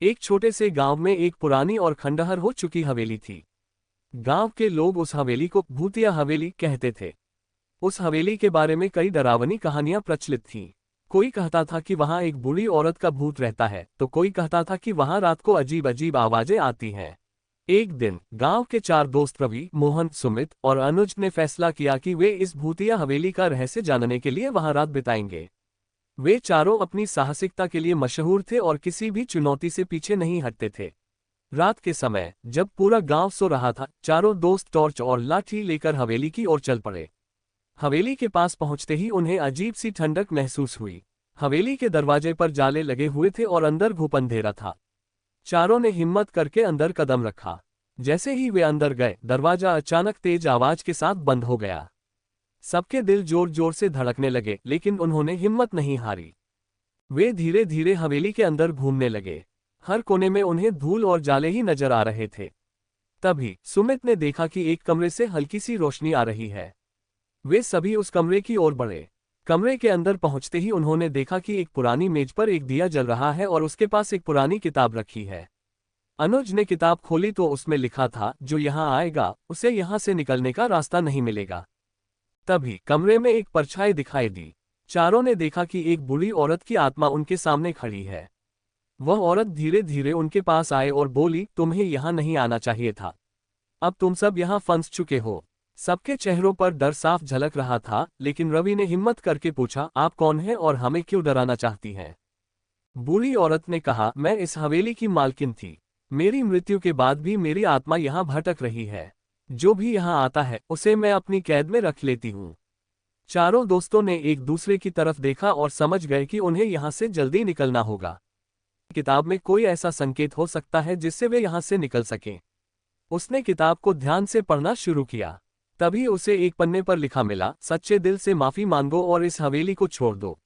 एक छोटे से गांव में एक पुरानी और खंडहर हो चुकी हवेली थी। गांव के लोग उस हवेली को भूतिया हवेली कहते थे। उस हवेली के बारे में कई डरावनी कहानियां प्रचलित थीं। कोई कहता था कि वहां एक बूढ़ी औरत का भूत रहता है, तो कोई कहता था कि वहां रात को अजीब अजीब आवाजें आती हैं। एक दिन गांव के 4 दोस्त रवि, मोहन, सुमित और अनुज ने फैसला किया कि वे इस भूतिया हवेली का रहस्य जानने के लिए वहां रात बिताएंगे। वे चारों अपनी साहसिकता के लिए मशहूर थे और किसी भी चुनौती से पीछे नहीं हटते थे। रात के समय जब पूरा गांव सो रहा था, चारों दोस्त टॉर्च और लाठी लेकर हवेली की ओर चल पड़े। हवेली के पास पहुंचते ही उन्हें अजीब सी ठंडक महसूस हुई। हवेली के दरवाजे पर जाले लगे हुए थे और अंदर घुप अंधेरा था। चारों ने हिम्मत करके अंदर कदम रखा। जैसे ही वे अंदर गए, दरवाजा अचानक तेज आवाज के साथ बंद हो गया। सबके दिल जोर जोर से धड़कने लगे, लेकिन उन्होंने हिम्मत नहीं हारी। वे धीरे धीरे हवेली के अंदर घूमने लगे। हर कोने में उन्हें धूल और जाले ही नजर आ रहे थे। तभी सुमित ने देखा कि एक कमरे से हल्की सी रोशनी आ रही है। वे सभी उस कमरे की ओर बढ़े। कमरे के अंदर पहुंचते ही उन्होंने देखा कि एक पुरानी मेज पर एक दिया जल रहा है और उसके पास एक पुरानी किताब रखी है। अनुज ने किताब खोली तो उसमें लिखा था, जो यहाँ आएगा उसे यहाँ से निकलने का रास्ता नहीं मिलेगा। तभी कमरे में एक परछाई दिखाई दी। चारों ने देखा कि एक बूढ़ी औरत की आत्मा उनके सामने खड़ी है। वह औरत धीरे धीरे उनके पास आए और बोली, तुम्हें यहाँ नहीं आना चाहिए था। अब तुम सब यहाँ फंस चुके हो। सबके चेहरों पर डर साफ झलक रहा था, लेकिन रवि ने हिम्मत करके पूछा, आप कौन हैं और हमें क्यों डराना चाहती हैं? बूढ़ी औरत ने कहा, मैं इस हवेली की मालकिन थी। मेरी मृत्यु के बाद भी मेरी आत्मा यहाँ भटक रही है। जो भी यहाँ आता है उसे मैं अपनी कैद में रख लेती हूँ। चारों दोस्तों ने एक दूसरे की तरफ देखा और समझ गए कि उन्हें यहाँ से जल्दी निकलना होगा। किताब में कोई ऐसा संकेत हो सकता है जिससे वे यहाँ से निकल सकें। उसने किताब को ध्यान से पढ़ना शुरू किया। तभी उसे एक पन्ने पर लिखा मिला, सच्चे दिल से माफी मांगो और इस हवेली को छोड़ दो।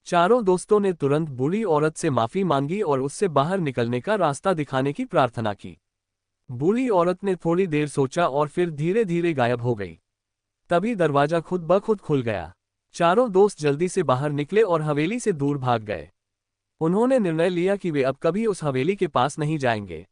चारों दोस्तों ने तुरंत बूढ़ी औरत से माफी मांगी और उससे बाहर निकलने का रास्ता दिखाने की प्रार्थना की। बूढ़ी औरत ने थोड़ी देर सोचा और फिर धीरे धीरे गायब हो गई। तभी दरवाजा खुद ब खुद खुल गया। चारों दोस्त जल्दी से बाहर निकले और हवेली से दूर भाग गए। उन्होंने निर्णय लिया कि वे अब कभी उस हवेली के पास नहीं जाएंगे।